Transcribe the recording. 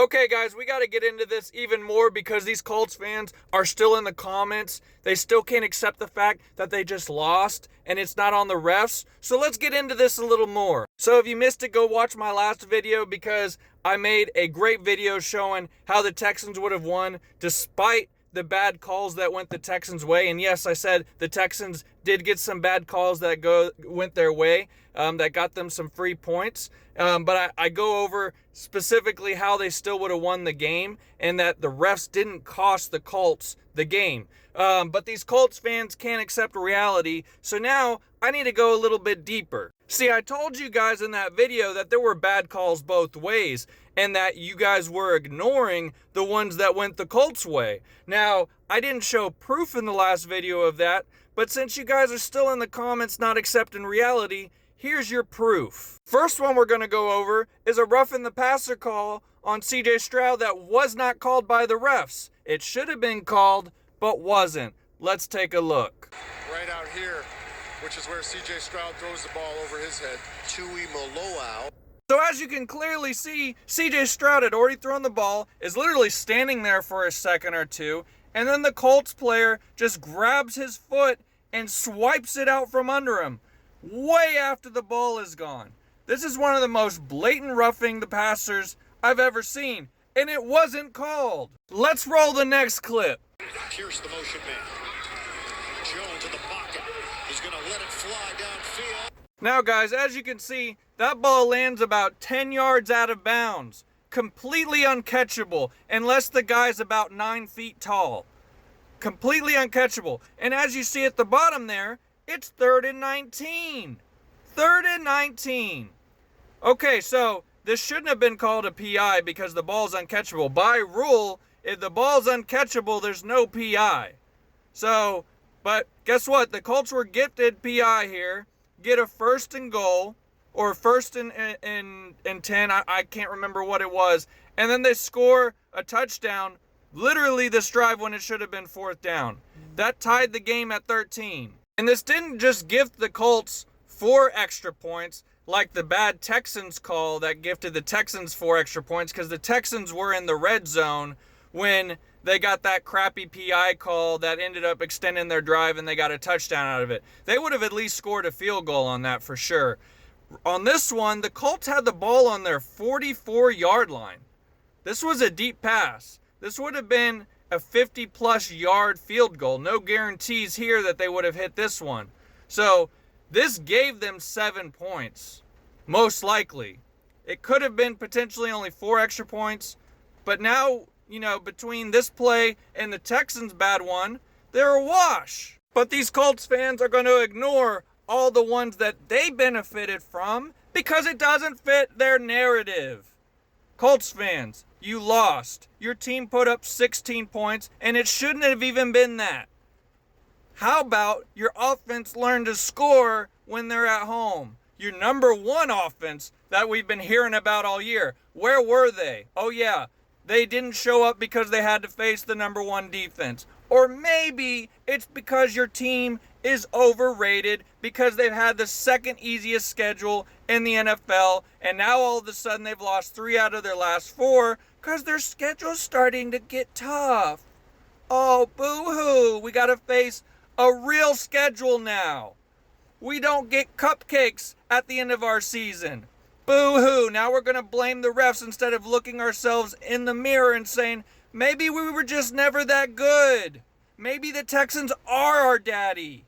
Okay, guys, we got to get into this even more because these Colts fans are still in the comments. They still can't accept the fact that they just lost and it's not on the refs. So let's get into this a little more. So if you missed it, go watch my last video because I made a great video showing how the Texans would have won despite the bad calls that went the Texans' way. And yes, I said the Texans did get some bad calls that went their way, that got them some free points. But I go over specifically how they still would have won the game and that the refs didn't cost the Colts the game. But these Colts fans can't accept reality, so now I need to go a little bit deeper. See, I told you guys in that video that there were bad calls both ways and that you guys were ignoring the ones that went the Colts' way. Now, I didn't show proof in the last video of that, but since you guys are still in the comments not accepting reality, here's your proof. First one we're going to go over is a roughing the passer call on CJ Stroud that was not called by the refs. It should have been called, but wasn't. Let's take a look. Right out here, which is where CJ Stroud throws the ball over his head. Tui Moloau. So as you can clearly see, CJ Stroud had already thrown the ball, is literally standing there for a second or two, and then the Colts player just grabs his foot and swipes it out from under him, way after the ball is gone. This is one of the most blatant roughing the passers I've ever seen, and it wasn't called. Let's roll the next clip. Here's the motion man. Jones in the pocket. He's going to let it fly downfield. Now guys, as you can see, that ball lands about 10 yards out of bounds. Completely uncatchable, unless the guy's about 9 feet tall. Completely uncatchable. And as you see at the bottom there, it's 3rd and 19. 3rd and 19. Okay, so this shouldn't have been called a PI because the ball's uncatchable. By rule, if the ball's uncatchable, there's no PI. So, but guess what? The Colts were gifted PI here. Get a 1st and goal, or 1st and 10. I can't remember what it was. And then they score a touchdown, literally this drive when it should have been 4th down. That tied the game at 13. And this didn't just gift the Colts 4 extra points like the bad Texans call that gifted the Texans 4 extra points, because the Texans were in the red zone when they got that crappy PI call that ended up extending their drive and they got a touchdown out of it. They would have at least scored a field goal on that for sure. On this one, the Colts had the ball on their 44-yard line. This was a deep pass. This would have been a 50-plus yard field goal. No guarantees here that they would have hit this one. So this gave them 7 points, most likely. It could have been potentially only 4 extra points, but now, you know, between this play and the Texans' bad one, they're a wash. But these Colts fans are going to ignore all the ones that they benefited from because it doesn't fit their narrative. Colts fans, you lost. Your team put up 16 points, and it shouldn't have even been that. How about your offense learn to score when they're at home? Your number one offense that we've been hearing about all year. Where were they? Oh yeah, they didn't show up because they had to face the number one defense. Or maybe it's because your team is overrated because they've had the second easiest schedule in the NFL, and now all of a sudden they've lost 3 out of their last 4 because their schedule's starting to get tough. Oh, boo-hoo. We got to face a real schedule now. We don't get cupcakes at the end of our season. Boo-hoo. Now we're going to blame the refs instead of looking ourselves in the mirror and saying, maybe we were just never that good. Maybe the Texans are our daddy.